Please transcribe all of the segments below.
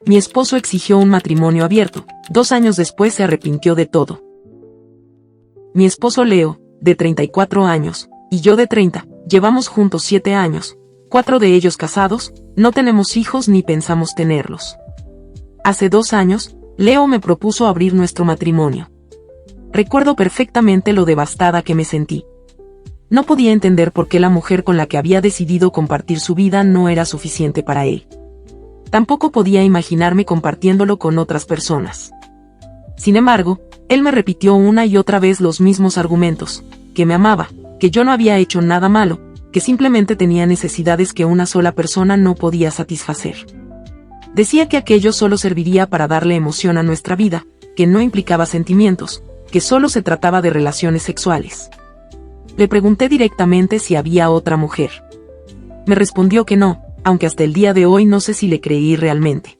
Mi esposo exigió un matrimonio abierto. 2 años después se arrepintió de todo. Mi esposo Leo, de 34 años, y yo de 30, llevamos juntos 7 años, 4 de ellos casados, no tenemos hijos ni pensamos tenerlos. Hace 2 años, Leo me propuso abrir nuestro matrimonio. Recuerdo perfectamente lo devastada que me sentí. No podía entender por qué la mujer con la que había decidido compartir su vida no era suficiente para él. Tampoco podía imaginarme compartiéndolo con otras personas. Sin embargo, él me repitió una y otra vez los mismos argumentos, que me amaba, que yo no había hecho nada malo, que simplemente tenía necesidades que una sola persona no podía satisfacer. Decía que aquello solo serviría para darle emoción a nuestra vida, que no implicaba sentimientos, que solo se trataba de relaciones sexuales. Le pregunté directamente si había otra mujer. Me respondió que no, aunque hasta el día de hoy no sé si le creí realmente.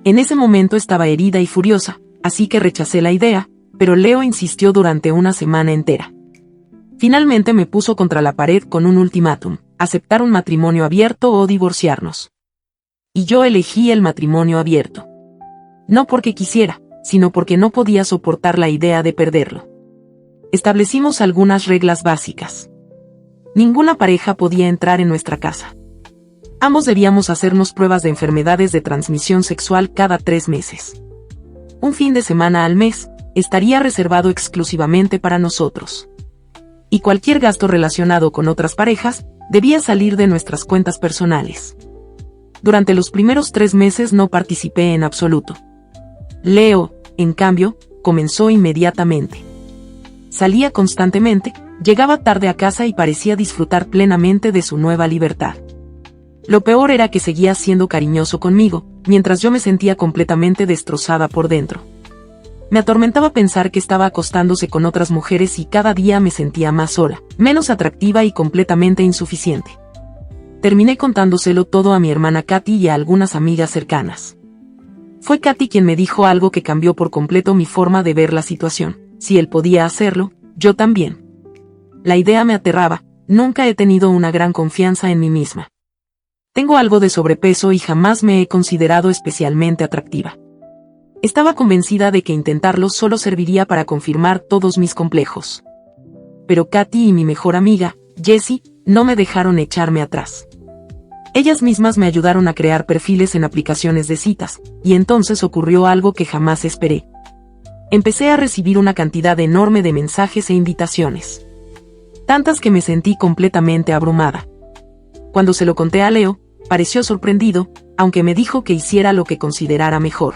En ese momento estaba herida y furiosa, así que rechacé la idea, pero Leo insistió durante una semana entera. Finalmente me puso contra la pared con un ultimátum: aceptar un matrimonio abierto o divorciarnos. Y yo elegí el matrimonio abierto. No porque quisiera, sino porque no podía soportar la idea de perderlo. Establecimos algunas reglas básicas. Ninguna pareja podía entrar en nuestra casa. Ambos debíamos hacernos pruebas de enfermedades de transmisión sexual cada 3 meses. Un fin de semana al mes estaría reservado exclusivamente para nosotros. Y cualquier gasto relacionado con otras parejas debía salir de nuestras cuentas personales. Durante los primeros 3 meses no participé en absoluto. Leo, en cambio, comenzó inmediatamente. Salía constantemente, llegaba tarde a casa y parecía disfrutar plenamente de su nueva libertad. Lo peor era que seguía siendo cariñoso conmigo, mientras yo me sentía completamente destrozada por dentro. Me atormentaba pensar que estaba acostándose con otras mujeres y cada día me sentía más sola, menos atractiva y completamente insuficiente. Terminé contándoselo todo a mi hermana Katy y a algunas amigas cercanas. Fue Katy quien me dijo algo que cambió por completo mi forma de ver la situación. Si él podía hacerlo, yo también. La idea me aterraba, nunca he tenido una gran confianza en mí misma. Tengo algo de sobrepeso y jamás me he considerado especialmente atractiva. Estaba convencida de que intentarlo solo serviría para confirmar todos mis complejos. Pero Katy y mi mejor amiga, Jessie, no me dejaron echarme atrás. Ellas mismas me ayudaron a crear perfiles en aplicaciones de citas, y entonces ocurrió algo que jamás esperé. Empecé a recibir una cantidad enorme de mensajes e invitaciones. Tantas que me sentí completamente abrumada. Cuando se lo conté a Leo, pareció sorprendido, aunque me dijo que hiciera lo que considerara mejor.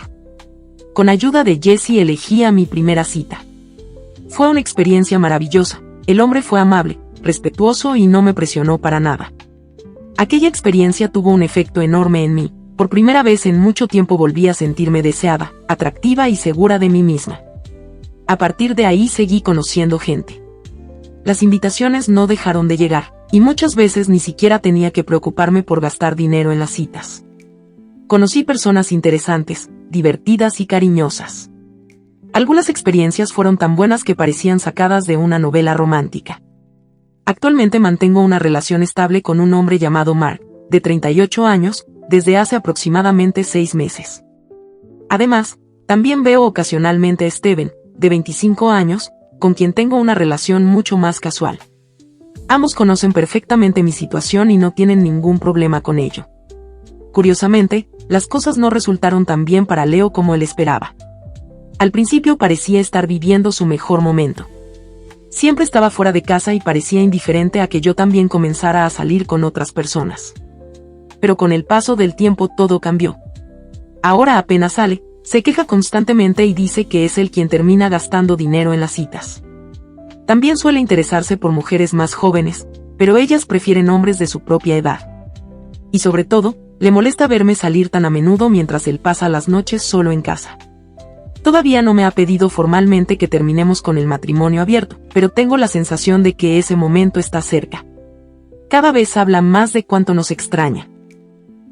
Con ayuda de Jessie elegí a mi primera cita. Fue una experiencia maravillosa. El hombre fue amable, respetuoso y no me presionó para nada. Aquella experiencia tuvo un efecto enorme en mí. Por primera vez en mucho tiempo volví a sentirme deseada, atractiva y segura de mí misma. A partir de ahí seguí conociendo gente. Las invitaciones no dejaron de llegar, y muchas veces ni siquiera tenía que preocuparme por gastar dinero en las citas. Conocí personas interesantes, divertidas y cariñosas. Algunas experiencias fueron tan buenas que parecían sacadas de una novela romántica. Actualmente mantengo una relación estable con un hombre llamado Mark, de 38 años, desde hace aproximadamente 6 meses. Además, también veo ocasionalmente a Steven, de 25 años, con quien tengo una relación mucho más casual. Ambos conocen perfectamente mi situación y no tienen ningún problema con ello. Curiosamente, las cosas no resultaron tan bien para Leo como él esperaba. Al principio parecía estar viviendo su mejor momento. Siempre estaba fuera de casa y parecía indiferente a que yo también comenzara a salir con otras personas. Pero con el paso del tiempo todo cambió. Ahora apenas sale, se queja constantemente y dice que es él quien termina gastando dinero en las citas. También suele interesarse por mujeres más jóvenes, pero ellas prefieren hombres de su propia edad. Y sobre todo, le molesta verme salir tan a menudo mientras él pasa las noches solo en casa. Todavía no me ha pedido formalmente que terminemos con el matrimonio abierto, pero tengo la sensación de que ese momento está cerca. Cada vez habla más de cuánto nos extraña.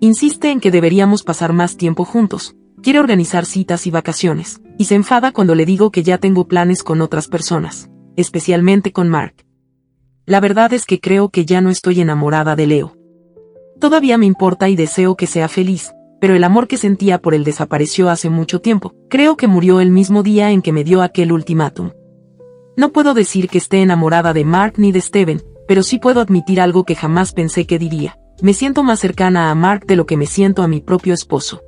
Insiste en que deberíamos pasar más tiempo juntos, quiere organizar citas y vacaciones, y se enfada cuando le digo que ya tengo planes con otras personas, especialmente con Mark. La verdad es que creo que ya no estoy enamorada de Leo. Todavía me importa y deseo que sea feliz, pero el amor que sentía por él desapareció hace mucho tiempo. Creo que murió el mismo día en que me dio aquel ultimátum. No puedo decir que esté enamorada de Mark ni de Steven, pero sí puedo admitir algo que jamás pensé que diría. Me siento más cercana a Mark de lo que me siento a mi propio esposo.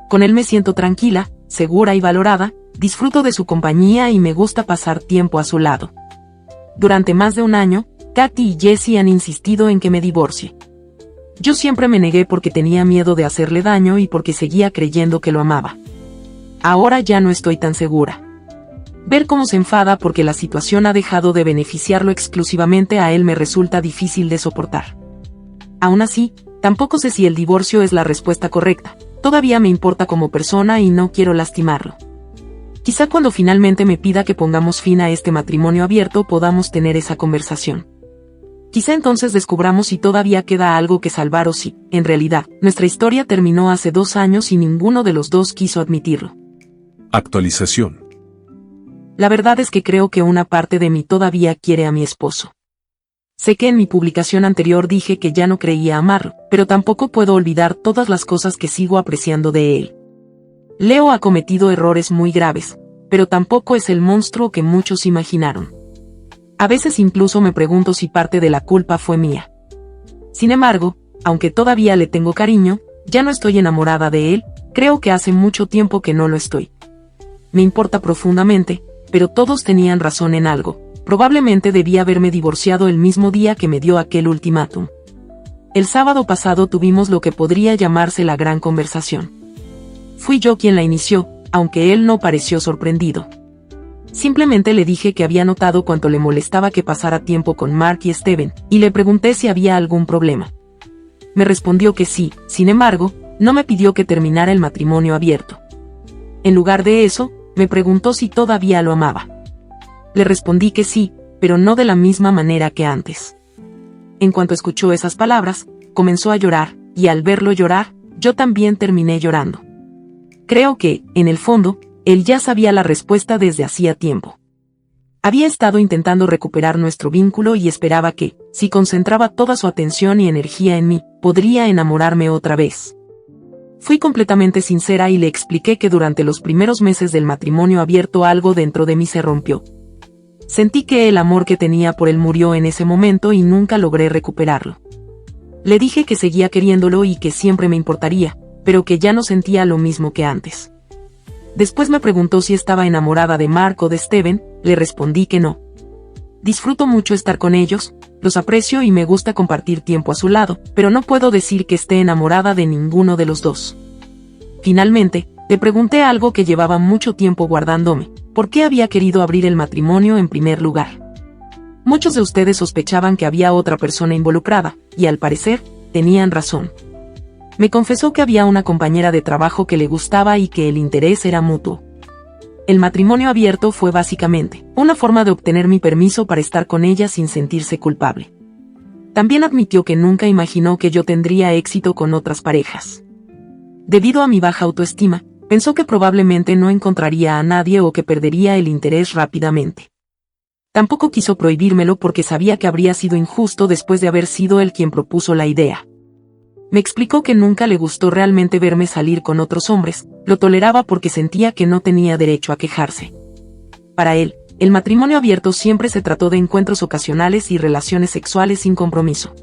Con él me siento tranquila, segura y valorada, disfruto de su compañía y me gusta pasar tiempo a su lado. Durante más de un año, Katy y Jesse han insistido en que me divorcie. Yo siempre me negué porque tenía miedo de hacerle daño y porque seguía creyendo que lo amaba. Ahora ya no estoy tan segura. Ver cómo se enfada porque la situación ha dejado de beneficiarlo exclusivamente a él me resulta difícil de soportar. Aún así, tampoco sé si el divorcio es la respuesta correcta. Todavía me importa como persona y no quiero lastimarlo. Quizá cuando finalmente me pida que pongamos fin a este matrimonio abierto podamos tener esa conversación. Quizá entonces descubramos si todavía queda algo que salvar o si, en realidad, nuestra historia terminó hace 2 años y ninguno de los dos quiso admitirlo. Actualización. La verdad es que creo que una parte de mí todavía quiere a mi esposo. Sé que en mi publicación anterior dije que ya no creía amarlo, pero tampoco puedo olvidar todas las cosas que sigo apreciando de él. Leo ha cometido errores muy graves, pero tampoco es el monstruo que muchos imaginaron. A veces incluso me pregunto si parte de la culpa fue mía. Sin embargo, aunque todavía le tengo cariño, ya no estoy enamorada de él, creo que hace mucho tiempo que no lo estoy. Me importa profundamente, pero todos tenían razón en algo. Probablemente debía haberme divorciado el mismo día que me dio aquel ultimátum. El sábado pasado tuvimos lo que podría llamarse la gran conversación. Fui yo quien la inició, aunque él no pareció sorprendido. Simplemente le dije que había notado cuánto le molestaba que pasara tiempo con Mark y Steven, y le pregunté si había algún problema. Me respondió que sí, sin embargo, no me pidió que terminara el matrimonio abierto. En lugar de eso, me preguntó si todavía lo amaba. Le respondí que sí, pero no de la misma manera que antes. En cuanto escuchó esas palabras, comenzó a llorar, y al verlo llorar, yo también terminé llorando. Creo que, en el fondo, él ya sabía la respuesta desde hacía tiempo. Había estado intentando recuperar nuestro vínculo y esperaba que, si concentraba toda su atención y energía en mí, podría enamorarme otra vez. Fui completamente sincera y le expliqué que durante los primeros meses del matrimonio abierto algo dentro de mí se rompió. Sentí que el amor que tenía por él murió en ese momento y nunca logré recuperarlo. Le dije que seguía queriéndolo y que siempre me importaría, pero que ya no sentía lo mismo que antes. Después me preguntó si estaba enamorada de Mark o de Steven, le respondí que no. Disfruto mucho estar con ellos, los aprecio y me gusta compartir tiempo a su lado, pero no puedo decir que esté enamorada de ninguno de los dos. Finalmente, le pregunté algo que llevaba mucho tiempo guardándome: ¿por qué había querido abrir el matrimonio en primer lugar? Muchos de ustedes sospechaban que había otra persona involucrada, y al parecer, tenían razón. Me confesó que había una compañera de trabajo que le gustaba y que el interés era mutuo. El matrimonio abierto fue básicamente una forma de obtener mi permiso para estar con ella sin sentirse culpable. También admitió que nunca imaginó que yo tendría éxito con otras parejas. Debido a mi baja autoestima, pensó que probablemente no encontraría a nadie o que perdería el interés rápidamente. Tampoco quiso prohibírmelo porque sabía que habría sido injusto después de haber sido él quien propuso la idea. Me explicó que nunca le gustó realmente verme salir con otros hombres, lo toleraba porque sentía que no tenía derecho a quejarse. Para él, el matrimonio abierto siempre se trató de encuentros ocasionales y relaciones sexuales sin compromiso.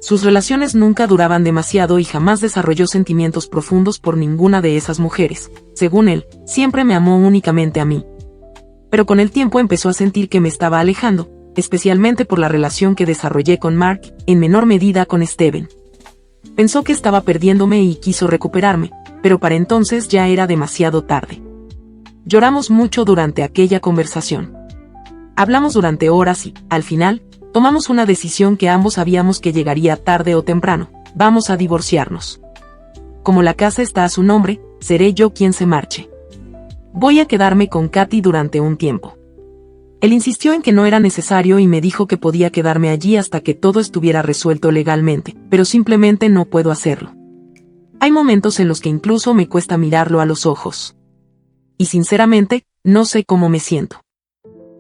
Sus relaciones nunca duraban demasiado y jamás desarrolló sentimientos profundos por ninguna de esas mujeres. Según él, siempre me amó únicamente a mí. Pero con el tiempo empezó a sentir que me estaba alejando, especialmente por la relación que desarrollé con Mark, en menor medida con Steven. Pensó que estaba perdiéndome y quiso recuperarme, pero para entonces ya era demasiado tarde. Lloramos mucho durante aquella conversación. Hablamos durante horas y, al final, tomamos una decisión que ambos sabíamos que llegaría tarde o temprano: vamos a divorciarnos. Como la casa está a su nombre, seré yo quien se marche. Voy a quedarme con Katy durante un tiempo. Él insistió en que no era necesario y me dijo que podía quedarme allí hasta que todo estuviera resuelto legalmente, pero simplemente no puedo hacerlo. Hay momentos en los que incluso me cuesta mirarlo a los ojos. Y sinceramente, no sé cómo me siento.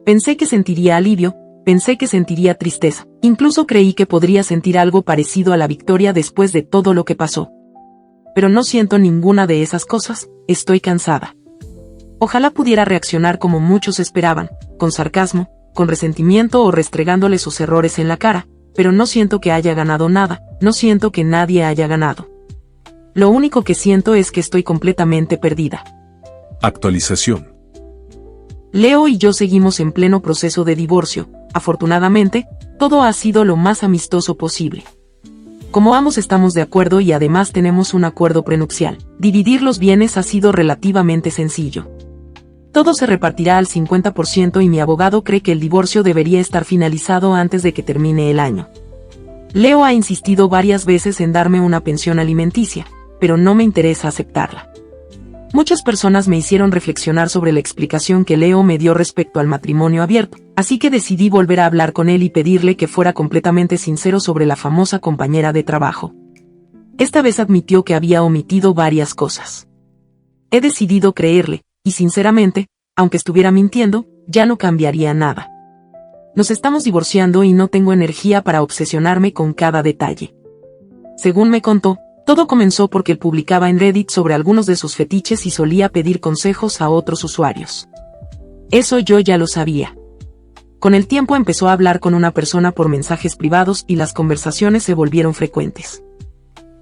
Pensé que sentiría alivio, pensé que sentiría tristeza, incluso creí que podría sentir algo parecido a la victoria después de todo lo que pasó. pero no siento ninguna de esas cosas, estoy cansada. Ojalá pudiera reaccionar como muchos esperaban, con sarcasmo, con resentimiento o restregándole sus errores en la cara, pero no siento que haya ganado nada, no siento que nadie haya ganado. Lo único que siento es que estoy completamente perdida. Actualización. Leo y yo seguimos en pleno proceso de divorcio. Afortunadamente, todo ha sido lo más amistoso posible. Como ambos estamos de acuerdo y además tenemos un acuerdo prenupcial, dividir los bienes ha sido relativamente sencillo. Todo se repartirá al 50% y mi abogado cree que el divorcio debería estar finalizado antes de que termine el año. Leo ha insistido varias veces en darme una pensión alimenticia, pero no me interesa aceptarla. Muchas personas me hicieron reflexionar sobre la explicación que Leo me dio respecto al matrimonio abierto, así que decidí volver a hablar con él y pedirle que fuera completamente sincero sobre la famosa compañera de trabajo. Esta vez admitió que había omitido varias cosas. He decidido creerle, y sinceramente, aunque estuviera mintiendo, ya no cambiaría nada. Nos estamos divorciando y no tengo energía para obsesionarme con cada detalle. Según me contó, todo comenzó porque él publicaba en Reddit sobre algunos de sus fetiches y solía pedir consejos a otros usuarios. Eso yo ya lo sabía. Con el tiempo empezó a hablar con una persona por mensajes privados y las conversaciones se volvieron frecuentes.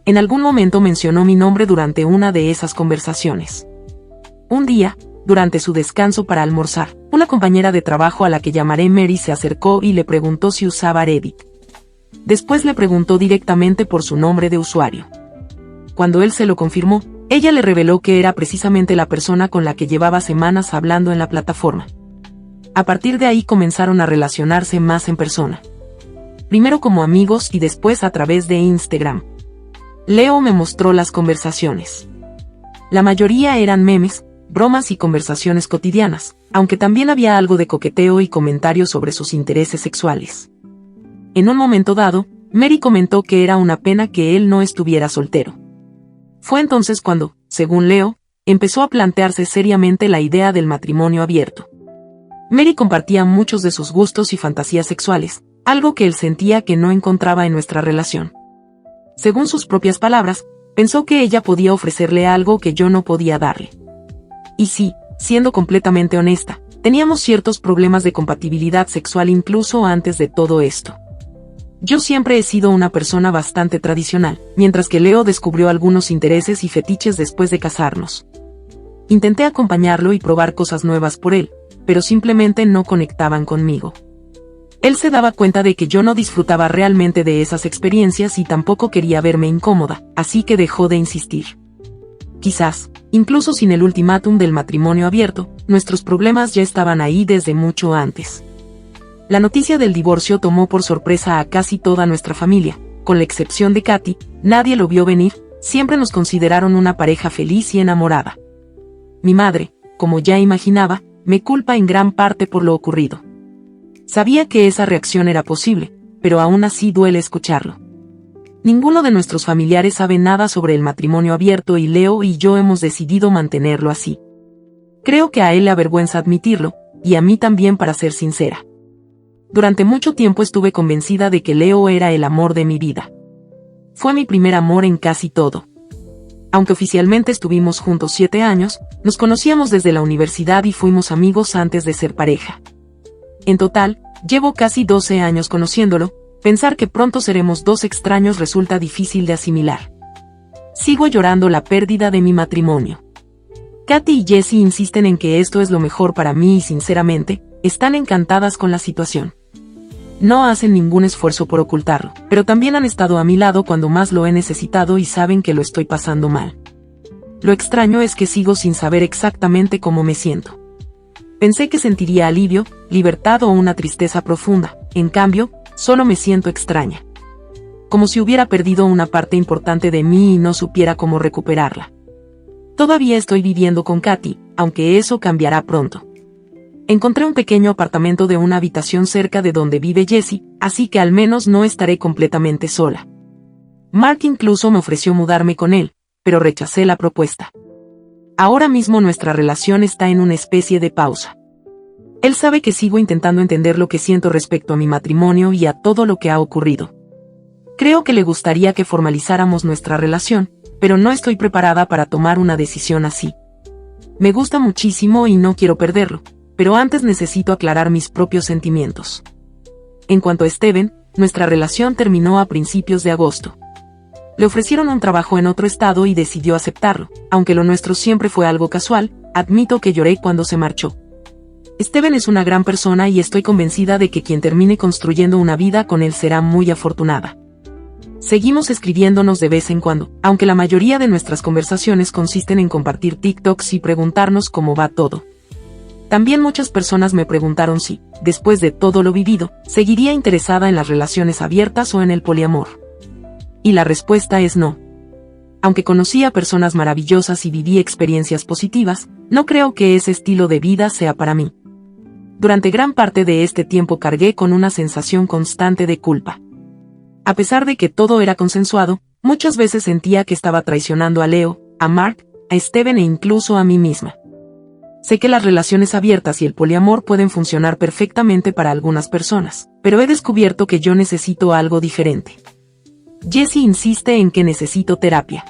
En algún momento mencionó mi nombre durante una de esas conversaciones. Un día, durante su descanso para almorzar, una compañera de trabajo a la que llamaré Mary se acercó y le preguntó si usaba Reddit. Después le preguntó directamente por su nombre de usuario. Cuando él se lo confirmó, ella le reveló que era precisamente la persona con la que llevaba semanas hablando en la plataforma. A partir de ahí comenzaron a relacionarse más en persona. Primero como amigos y después a través de Instagram. Leo me mostró las conversaciones. La mayoría eran memes, bromas y conversaciones cotidianas, aunque también había algo de coqueteo y comentarios sobre sus intereses sexuales. En un momento dado, Mary comentó que era una pena que él no estuviera soltero. Fue entonces cuando, según Leo, empezó a plantearse seriamente la idea del matrimonio abierto. Mary compartía muchos de sus gustos y fantasías sexuales, algo que él sentía que no encontraba en nuestra relación. Según sus propias palabras, pensó que ella podía ofrecerle algo que yo no podía darle. Y sí, siendo completamente honesta, teníamos ciertos problemas de compatibilidad sexual incluso antes de todo esto. Yo siempre he sido una persona bastante tradicional, mientras que Leo descubrió algunos intereses y fetiches después de casarnos. Intenté acompañarlo y probar cosas nuevas por él, pero simplemente no conectaban conmigo. Él se daba cuenta de que yo no disfrutaba realmente de esas experiencias y tampoco quería verme incómoda, así que dejó de insistir. Quizás, incluso sin el ultimátum del matrimonio abierto, nuestros problemas ya estaban ahí desde mucho antes. La noticia del divorcio tomó por sorpresa a casi toda nuestra familia, con la excepción de Katy, nadie lo vio venir, siempre nos consideraron una pareja feliz y enamorada. Mi madre, como ya imaginaba, me culpa en gran parte por lo ocurrido. Sabía que esa reacción era posible, pero aún así duele escucharlo. Ninguno de nuestros familiares sabe nada sobre el matrimonio abierto y Leo y yo hemos decidido mantenerlo así. Creo que a él le avergüenza admitirlo, y a mí también para ser sincera. Durante mucho tiempo estuve convencida de que Leo era el amor de mi vida. Fue mi primer amor en casi todo. Aunque oficialmente estuvimos juntos 7 años, nos conocíamos desde la universidad y fuimos amigos antes de ser pareja. En total, llevo casi 12 años conociéndolo, pensar que pronto seremos dos extraños resulta difícil de asimilar. Sigo llorando la pérdida de mi matrimonio. Katy y Jessie insisten en que esto es lo mejor para mí y sinceramente, están encantadas con la situación. No hacen ningún esfuerzo por ocultarlo, pero también han estado a mi lado cuando más lo he necesitado y saben que lo estoy pasando mal. Lo extraño es que sigo sin saber exactamente cómo me siento. Pensé que sentiría alivio, libertad o una tristeza profunda, en cambio, solo me siento extraña. Como si hubiera perdido una parte importante de mí y no supiera cómo recuperarla. Todavía estoy viviendo con Katy, aunque eso cambiará pronto. Encontré un pequeño apartamento de una habitación cerca de donde vive Jessie, así que al menos no estaré completamente sola. Mark incluso me ofreció mudarme con él, pero rechacé la propuesta. Ahora mismo nuestra relación está en una especie de pausa. Él sabe que sigo intentando entender lo que siento respecto a mi matrimonio y a todo lo que ha ocurrido. Creo que le gustaría que formalizáramos nuestra relación, pero no estoy preparada para tomar una decisión así. Me gusta muchísimo y no quiero perderlo, pero antes necesito aclarar mis propios sentimientos. En cuanto a Steven, nuestra relación terminó a principios de agosto. Le ofrecieron un trabajo en otro estado y decidió aceptarlo, aunque lo nuestro siempre fue algo casual. Admito que lloré cuando se marchó. Steven es una gran persona y estoy convencida de que quien termine construyendo una vida con él será muy afortunada. Seguimos escribiéndonos de vez en cuando, aunque la mayoría de nuestras conversaciones consisten en compartir TikToks y preguntarnos cómo va todo. También muchas personas me preguntaron si, después de todo lo vivido, seguiría interesada en las relaciones abiertas o en el poliamor. Y la respuesta es no. Aunque conocí a personas maravillosas y viví experiencias positivas, no creo que ese estilo de vida sea para mí. Durante gran parte de este tiempo cargué con una sensación constante de culpa. A pesar de que todo era consensuado, muchas veces sentía que estaba traicionando a Leo, a Mark, a Steven e incluso a mí misma. Sé que las relaciones abiertas y el poliamor pueden funcionar perfectamente para algunas personas, pero he descubierto que yo necesito algo diferente. Jesse insiste en que necesito terapia.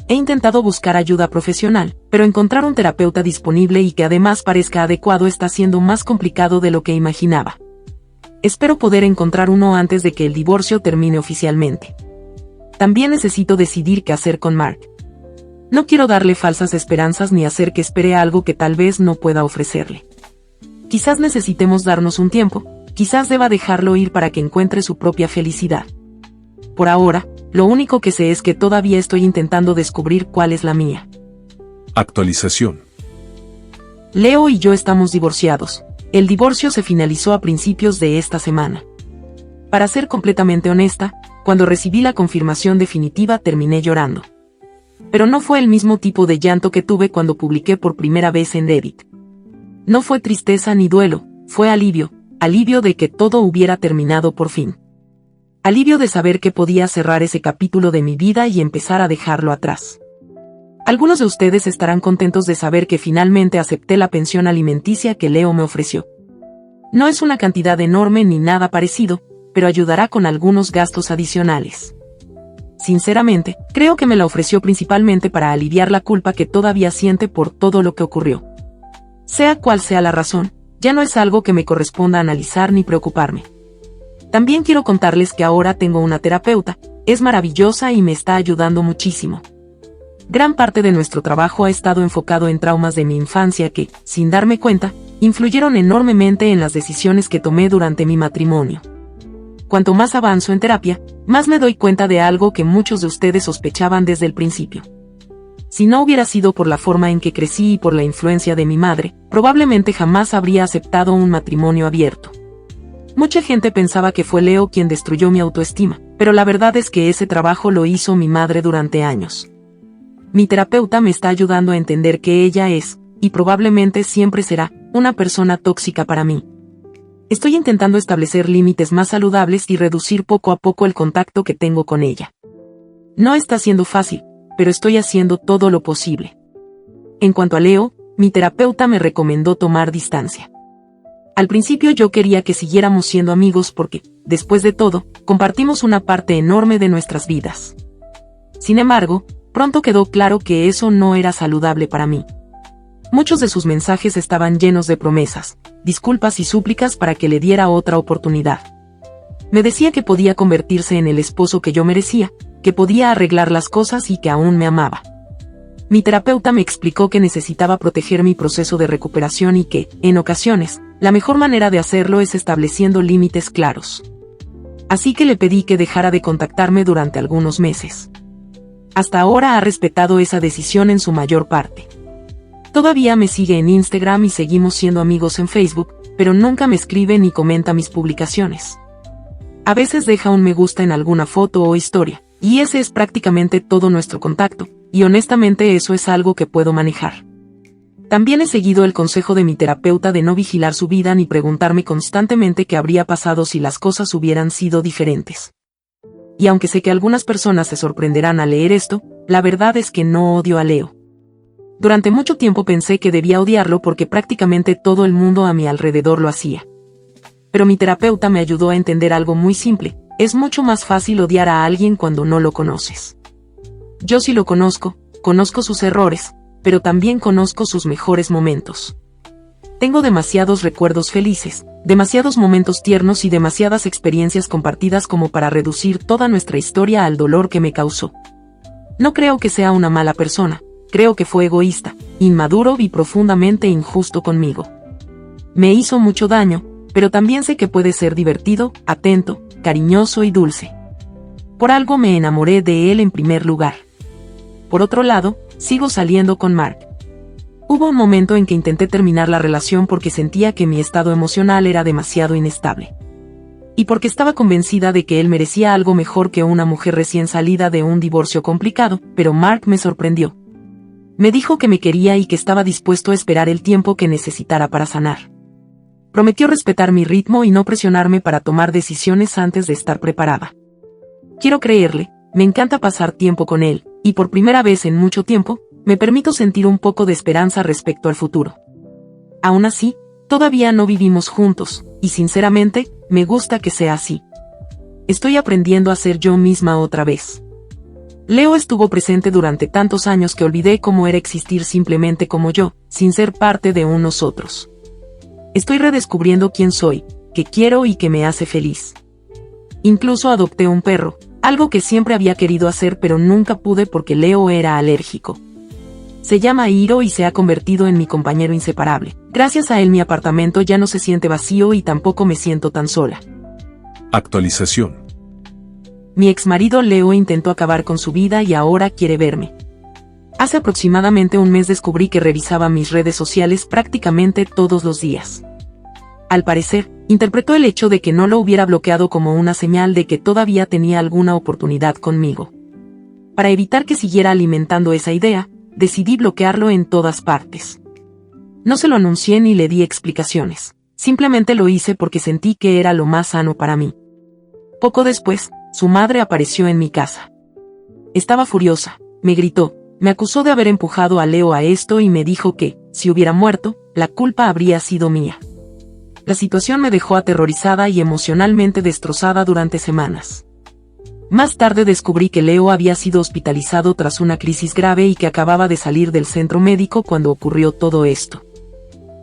He intentado buscar ayuda profesional, pero encontrar un terapeuta disponible y que además parezca adecuado está siendo más complicado de lo que imaginaba. Espero poder encontrar uno antes de que el divorcio termine oficialmente. También necesito decidir qué hacer con Mark. No quiero darle falsas esperanzas ni hacer que espere algo que tal vez no pueda ofrecerle. Quizás necesitemos darnos un tiempo, quizás deba dejarlo ir para que encuentre su propia felicidad. Por ahora, lo único que sé es que todavía estoy intentando descubrir cuál es la mía. Actualización. Leo y yo estamos divorciados. El divorcio se finalizó a principios de esta semana. Para ser completamente honesta, cuando recibí la confirmación definitiva terminé llorando. Pero no fue el mismo tipo de llanto que tuve cuando publiqué por primera vez en Reddit. No fue tristeza ni duelo, fue alivio de que todo hubiera terminado por fin. Alivio de saber que podía cerrar ese capítulo de mi vida y empezar a dejarlo atrás. Algunos de ustedes estarán contentos de saber que finalmente acepté la pensión alimenticia que Leo me ofreció. No es una cantidad enorme ni nada parecido, pero ayudará con algunos gastos adicionales. Sinceramente, creo que me la ofreció principalmente para aliviar la culpa que todavía siente por todo lo que ocurrió. Sea cual sea la razón, ya no es algo que me corresponda analizar ni preocuparme. También quiero contarles que ahora tengo una terapeuta, es maravillosa y me está ayudando muchísimo. Gran parte de nuestro trabajo ha estado enfocado en traumas de mi infancia que, sin darme cuenta, influyeron enormemente en las decisiones que tomé durante mi matrimonio. Cuanto más avanzo en terapia, más me doy cuenta de algo que muchos de ustedes sospechaban desde el principio. Si no hubiera sido por la forma en que crecí y por la influencia de mi madre, probablemente jamás habría aceptado un matrimonio abierto. Mucha gente pensaba que fue Leo quien destruyó mi autoestima, pero la verdad es que ese trabajo lo hizo mi madre durante años. Mi terapeuta me está ayudando a entender que ella es, y probablemente siempre será, una persona tóxica para mí. Estoy intentando establecer límites más saludables y reducir poco a poco el contacto que tengo con ella. No está siendo fácil, pero estoy haciendo todo lo posible. En cuanto a Leo, mi terapeuta me recomendó tomar distancia. Al principio yo quería que siguiéramos siendo amigos porque, después de todo, compartimos una parte enorme de nuestras vidas. Sin embargo, pronto quedó claro que eso no era saludable para mí. Muchos de sus mensajes estaban llenos de promesas, disculpas y súplicas para que le diera otra oportunidad. Me decía que podía convertirse en el esposo que yo merecía, que podía arreglar las cosas y que aún me amaba. Mi terapeuta me explicó que necesitaba proteger mi proceso de recuperación y que, en ocasiones, la mejor manera de hacerlo es estableciendo límites claros. Así que le pedí que dejara de contactarme durante algunos meses. Hasta ahora ha respetado esa decisión en su mayor parte. Todavía me sigue en Instagram y seguimos siendo amigos en Facebook, pero nunca me escribe ni comenta mis publicaciones. A veces deja un me gusta en alguna foto o historia, y ese es prácticamente todo nuestro contacto, y honestamente eso es algo que puedo manejar. También he seguido el consejo de mi terapeuta de no vigilar su vida ni preguntarme constantemente qué habría pasado si las cosas hubieran sido diferentes. Y aunque sé que algunas personas se sorprenderán al leer esto, la verdad es que no odio a Leo. Durante mucho tiempo pensé que debía odiarlo porque prácticamente todo el mundo a mi alrededor lo hacía. Pero mi terapeuta me ayudó a entender algo muy simple: es mucho más fácil odiar a alguien cuando no lo conoces. Yo sí lo conozco sus errores, pero también conozco sus mejores momentos. Tengo demasiados recuerdos felices, demasiados momentos tiernos y demasiadas experiencias compartidas como para reducir toda nuestra historia al dolor que me causó. No creo que sea una mala persona, creo que fue egoísta, inmaduro y profundamente injusto conmigo. Me hizo mucho daño, pero también sé que puede ser divertido, atento, cariñoso y dulce. Por algo me enamoré de él en primer lugar. Por otro lado, sigo saliendo con Mark. Hubo un momento en que intenté terminar la relación porque sentía que mi estado emocional era demasiado inestable. Y porque estaba convencida de que él merecía algo mejor que una mujer recién salida de un divorcio complicado, pero Mark me sorprendió. Me dijo que me quería y que estaba dispuesto a esperar el tiempo que necesitara para sanar. Prometió respetar mi ritmo y no presionarme para tomar decisiones antes de estar preparada. Quiero creerle, me encanta pasar tiempo con él, y por primera vez en mucho tiempo, me permito sentir un poco de esperanza respecto al futuro. Aún así, todavía no vivimos juntos, y sinceramente, me gusta que sea así. Estoy aprendiendo a ser yo misma otra vez. Leo estuvo presente durante tantos años que olvidé cómo era existir simplemente como yo, sin ser parte de un nosotros. Estoy redescubriendo quién soy, qué quiero y qué me hace feliz. Incluso adopté un perro, algo que siempre había querido hacer pero nunca pude porque Leo era alérgico. Se llama Hiro y se ha convertido en mi compañero inseparable. Gracias a él mi apartamento ya no se siente vacío y tampoco me siento tan sola. Actualización. Mi exmarido Leo intentó acabar con su vida y ahora quiere verme. Hace aproximadamente un mes descubrí que revisaba mis redes sociales prácticamente todos los días. Al parecer, interpretó el hecho de que no lo hubiera bloqueado como una señal de que todavía tenía alguna oportunidad conmigo. Para evitar que siguiera alimentando esa idea, decidí bloquearlo en todas partes. No se lo anuncié ni le di explicaciones. Simplemente lo hice porque sentí que era lo más sano para mí. Poco después, su madre apareció en mi casa. Estaba furiosa, me gritó, me acusó de haber empujado a Leo a esto y me dijo que, si hubiera muerto, la culpa habría sido mía. La situación me dejó aterrorizada y emocionalmente destrozada durante semanas. Más tarde descubrí que Leo había sido hospitalizado tras una crisis grave y que acababa de salir del centro médico cuando ocurrió todo esto.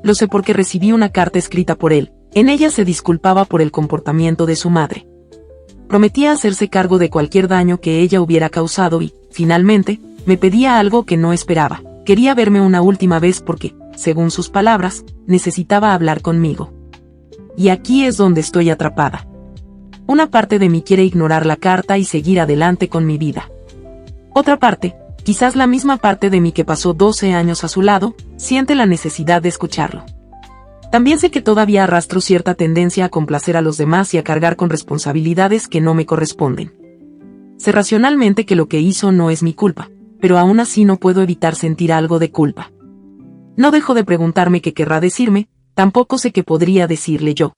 Lo sé porque recibí una carta escrita por él. En ella se disculpaba por el comportamiento de su madre. Prometía hacerse cargo de cualquier daño que ella hubiera causado y, finalmente, me pedía algo que no esperaba. Quería verme una última vez porque, según sus palabras, necesitaba hablar conmigo. Y aquí es donde estoy atrapada. Una parte de mí quiere ignorar la carta y seguir adelante con mi vida. Otra parte, quizás la misma parte de mí que pasó 12 años a su lado, siente la necesidad de escucharlo. También sé que todavía arrastro cierta tendencia a complacer a los demás y a cargar con responsabilidades que no me corresponden. Sé racionalmente que lo que hizo no es mi culpa, pero aún así no puedo evitar sentir algo de culpa. No dejo de preguntarme qué querrá decirme, tampoco sé qué podría decirle yo.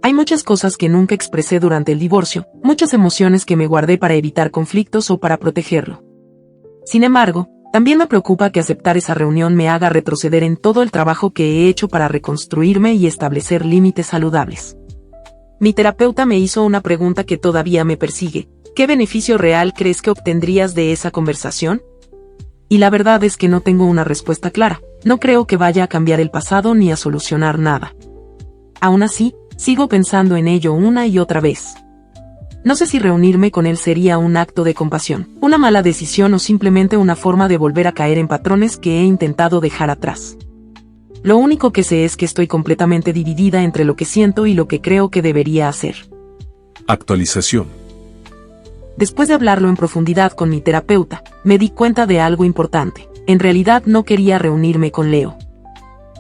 Hay muchas cosas que nunca expresé durante el divorcio, muchas emociones que me guardé para evitar conflictos o para protegerlo. Sin embargo, también me preocupa que aceptar esa reunión me haga retroceder en todo el trabajo que he hecho para reconstruirme y establecer límites saludables. Mi terapeuta me hizo una pregunta que todavía me persigue. ¿Qué beneficio real crees que obtendrías de esa conversación? Y la verdad es que no tengo una respuesta clara. No creo que vaya a cambiar el pasado ni a solucionar nada. Aún así, sigo pensando en ello una y otra vez. No sé si reunirme con él sería un acto de compasión, una mala decisión o simplemente una forma de volver a caer en patrones que he intentado dejar atrás. Lo único que sé es que estoy completamente dividida entre lo que siento y lo que creo que debería hacer. Actualización. Después de hablarlo en profundidad con mi terapeuta, me di cuenta de algo importante. En realidad no quería reunirme con Leo.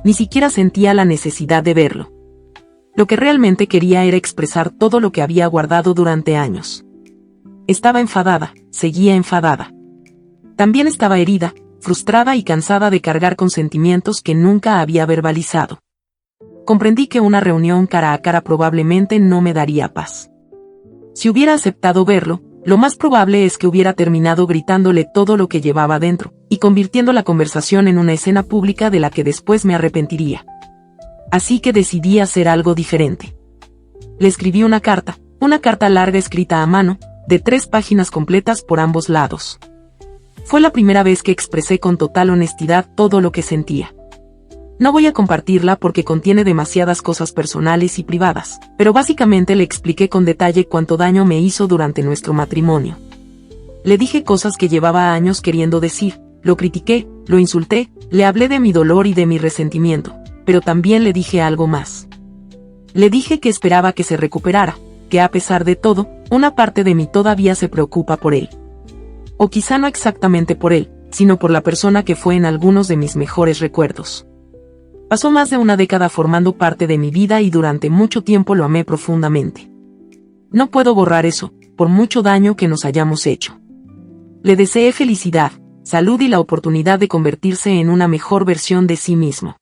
Ni siquiera sentía la necesidad de verlo. Lo que realmente quería era expresar todo lo que había guardado durante años. Estaba enfadada, seguía enfadada. También estaba herida, frustrada y cansada de cargar con sentimientos que nunca había verbalizado. Comprendí que una reunión cara a cara probablemente no me daría paz. Si hubiera aceptado verlo, lo más probable es que hubiera terminado gritándole todo lo que llevaba dentro, y convirtiendo la conversación en una escena pública de la que después me arrepentiría. Así que decidí hacer algo diferente. Le escribí una carta larga escrita a mano, de 3 páginas completas por ambos lados. Fue la primera vez que expresé con total honestidad todo lo que sentía. No voy a compartirla porque contiene demasiadas cosas personales y privadas, pero básicamente le expliqué con detalle cuánto daño me hizo durante nuestro matrimonio. Le dije cosas que llevaba años queriendo decir, lo critiqué, lo insulté, le hablé de mi dolor y de mi resentimiento, pero también le dije algo más. Le dije que esperaba que se recuperara, que a pesar de todo, una parte de mí todavía se preocupa por él. O quizá no exactamente por él, sino por la persona que fue en algunos de mis mejores recuerdos. Pasó más de una década formando parte de mi vida y durante mucho tiempo lo amé profundamente. No puedo borrar eso, por mucho daño que nos hayamos hecho. Le deseé felicidad, salud y la oportunidad de convertirse en una mejor versión de sí mismo.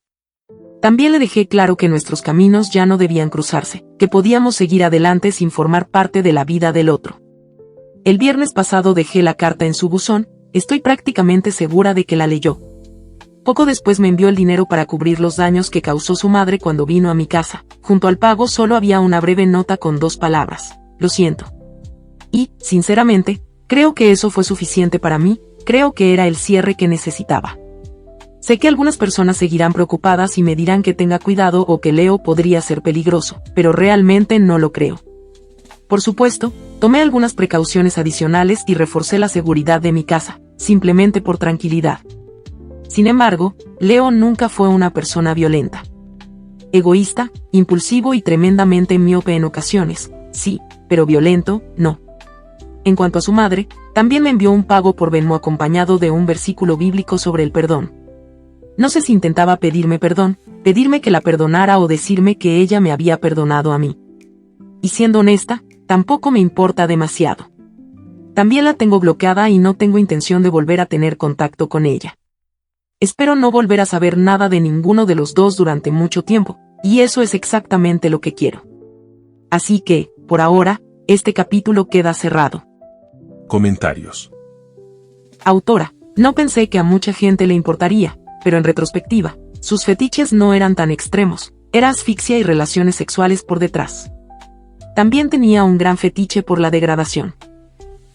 También le dejé claro que nuestros caminos ya no debían cruzarse, que podíamos seguir adelante sin formar parte de la vida del otro. El viernes pasado dejé la carta en su buzón, estoy prácticamente segura de que la leyó. Poco después me envió el dinero para cubrir los daños que causó su madre cuando vino a mi casa. Junto al pago solo había una breve nota con 2 palabras: lo siento. Y, sinceramente, creo que eso fue suficiente para mí, creo que era el cierre que necesitaba. Sé que algunas personas seguirán preocupadas y me dirán que tenga cuidado o que Leo podría ser peligroso, pero realmente no lo creo. Por supuesto, tomé algunas precauciones adicionales y reforcé la seguridad de mi casa, simplemente por tranquilidad. Sin embargo, Leo nunca fue una persona violenta. Egoísta, impulsivo y tremendamente miope en ocasiones, sí, pero violento, no. En cuanto a su madre, también me envió un pago por Venmo acompañado de un versículo bíblico sobre el perdón. No sé si intentaba pedirme perdón, pedirme que la perdonara o decirme que ella me había perdonado a mí. Y siendo honesta, tampoco me importa demasiado. También la tengo bloqueada y no tengo intención de volver a tener contacto con ella. Espero no volver a saber nada de ninguno de los dos durante mucho tiempo, y eso es exactamente lo que quiero. Así que, por ahora, este capítulo queda cerrado. Comentarios. Autora, no pensé que a mucha gente le importaría, pero en retrospectiva, sus fetiches no eran tan extremos, era asfixia y relaciones sexuales por detrás. También tenía un gran fetiche por la degradación.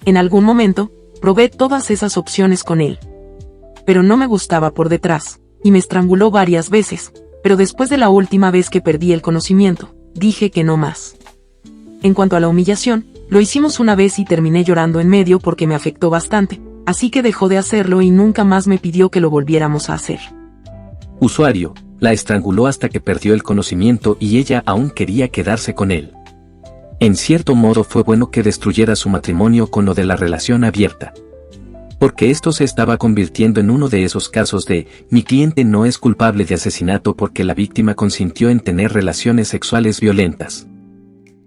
En algún momento, probé todas esas opciones con él. Pero no me gustaba por detrás, y me estranguló varias veces, pero después de la última vez que perdí el conocimiento, dije que no más. En cuanto a la humillación, lo hicimos una vez y terminé llorando en medio porque me afectó bastante, así que dejó de hacerlo y nunca más me pidió que lo volviéramos a hacer. Usuario, la estranguló hasta que perdió el conocimiento y ella aún quería quedarse con él. En cierto modo fue bueno que destruyera su matrimonio con lo de la relación abierta. Porque esto se estaba convirtiendo en uno de esos casos de, mi cliente no es culpable de asesinato porque la víctima consintió en tener relaciones sexuales violentas.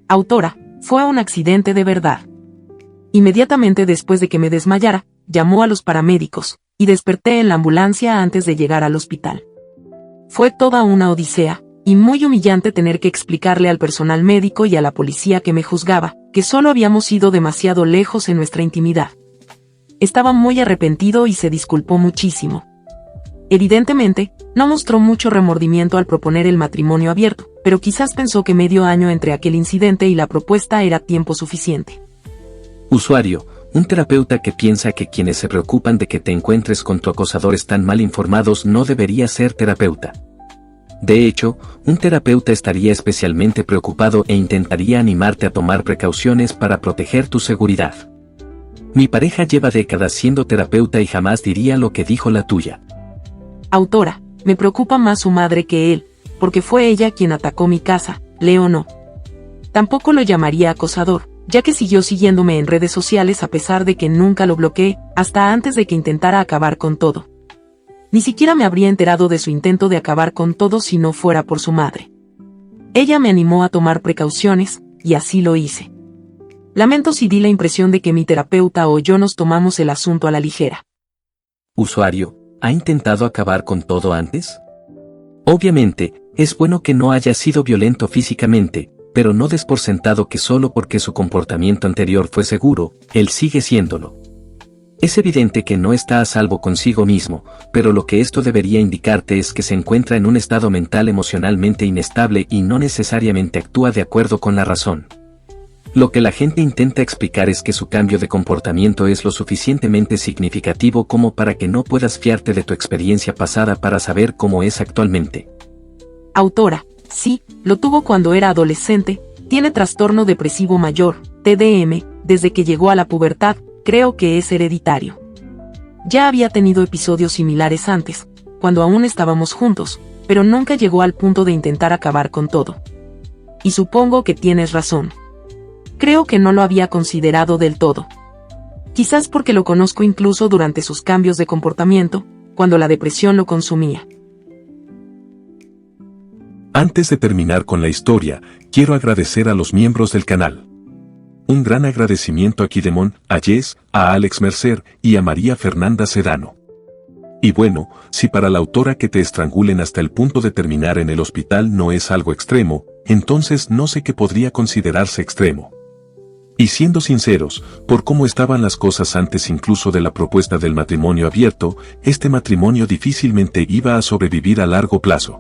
Autora, fue un accidente de verdad. Inmediatamente después de que me desmayara, llamó a los paramédicos, y desperté en la ambulancia antes de llegar al hospital. Fue toda una odisea, y muy humillante tener que explicarle al personal médico y a la policía que me juzgaba, que solo habíamos ido demasiado lejos en nuestra intimidad. Estaba muy arrepentido y se disculpó muchísimo. Evidentemente, no mostró mucho remordimiento al proponer el matrimonio abierto, pero quizás pensó que medio año entre aquel incidente y la propuesta era tiempo suficiente. Usuario, un terapeuta que piensa que quienes se preocupan de que te encuentres con tu acosador están mal informados no debería ser terapeuta. De hecho, un terapeuta estaría especialmente preocupado e intentaría animarte a tomar precauciones para proteger tu seguridad. Mi pareja lleva décadas siendo terapeuta y jamás diría lo que dijo la tuya. Autora, me preocupa más su madre que él, porque fue ella quien atacó mi casa, Leo no. Tampoco lo llamaría acosador, ya que siguió siguiéndome en redes sociales a pesar de que nunca lo bloqueé, hasta antes de que intentara acabar con todo. Ni siquiera me habría enterado de su intento de acabar con todo si no fuera por su madre. Ella me animó a tomar precauciones, y así lo hice. Lamento si di la impresión de que mi terapeuta o yo nos tomamos el asunto a la ligera. Usuario, ¿ha intentado acabar con todo antes? Obviamente, es bueno que no haya sido violento físicamente, pero no des por sentado que solo porque su comportamiento anterior fue seguro, él sigue siéndolo. Es evidente que no está a salvo consigo mismo, pero lo que esto debería indicarte es que se encuentra en un estado mental emocionalmente inestable y no necesariamente actúa de acuerdo con la razón. Lo que la gente intenta explicar es que su cambio de comportamiento es lo suficientemente significativo como para que no puedas fiarte de tu experiencia pasada para saber cómo es actualmente. Autora, sí, lo tuvo cuando era adolescente, tiene trastorno depresivo mayor, TDM, desde que llegó a la pubertad, creo que es hereditario. Ya había tenido episodios similares antes, cuando aún estábamos juntos, pero nunca llegó al punto de intentar acabar con todo. Y supongo que tienes razón. Creo que no lo había considerado del todo. Quizás porque lo conozco incluso durante sus cambios de comportamiento, cuando la depresión lo consumía. Antes de terminar con la historia, quiero agradecer a los miembros del canal. Un gran agradecimiento a Kidemon, a Jess, a Alex Mercer y a María Fernanda Sedano. Y bueno, si para la autora que te estrangulen hasta el punto de terminar en el hospital no es algo extremo, entonces no sé qué podría considerarse extremo. Y siendo sinceros, por cómo estaban las cosas antes incluso de la propuesta del matrimonio abierto, este matrimonio difícilmente iba a sobrevivir a largo plazo.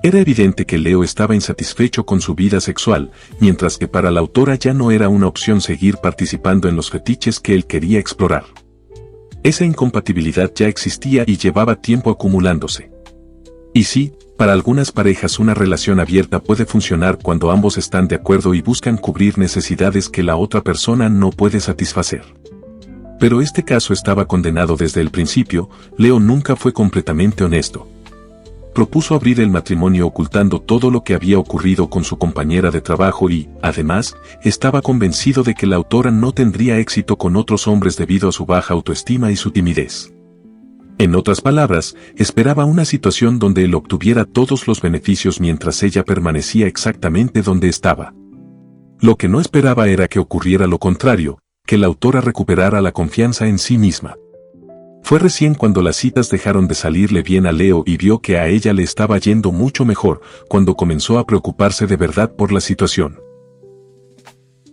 Era evidente que Leo estaba insatisfecho con su vida sexual, mientras que para la autora ya no era una opción seguir participando en los fetiches que él quería explorar. Esa incompatibilidad ya existía y llevaba tiempo acumulándose. Y sí, para algunas parejas una relación abierta puede funcionar cuando ambos están de acuerdo y buscan cubrir necesidades que la otra persona no puede satisfacer. Pero este caso estaba condenado desde el principio. Leo nunca fue completamente honesto. Propuso abrir el matrimonio ocultando todo lo que había ocurrido con su compañera de trabajo y, además, estaba convencido de que la autora no tendría éxito con otros hombres debido a su baja autoestima y su timidez. En otras palabras, esperaba una situación donde él obtuviera todos los beneficios mientras ella permanecía exactamente donde estaba. Lo que no esperaba era que ocurriera lo contrario, que la autora recuperara la confianza en sí misma. Fue recién cuando las citas dejaron de salirle bien a Leo y vio que a ella le estaba yendo mucho mejor, cuando comenzó a preocuparse de verdad por la situación.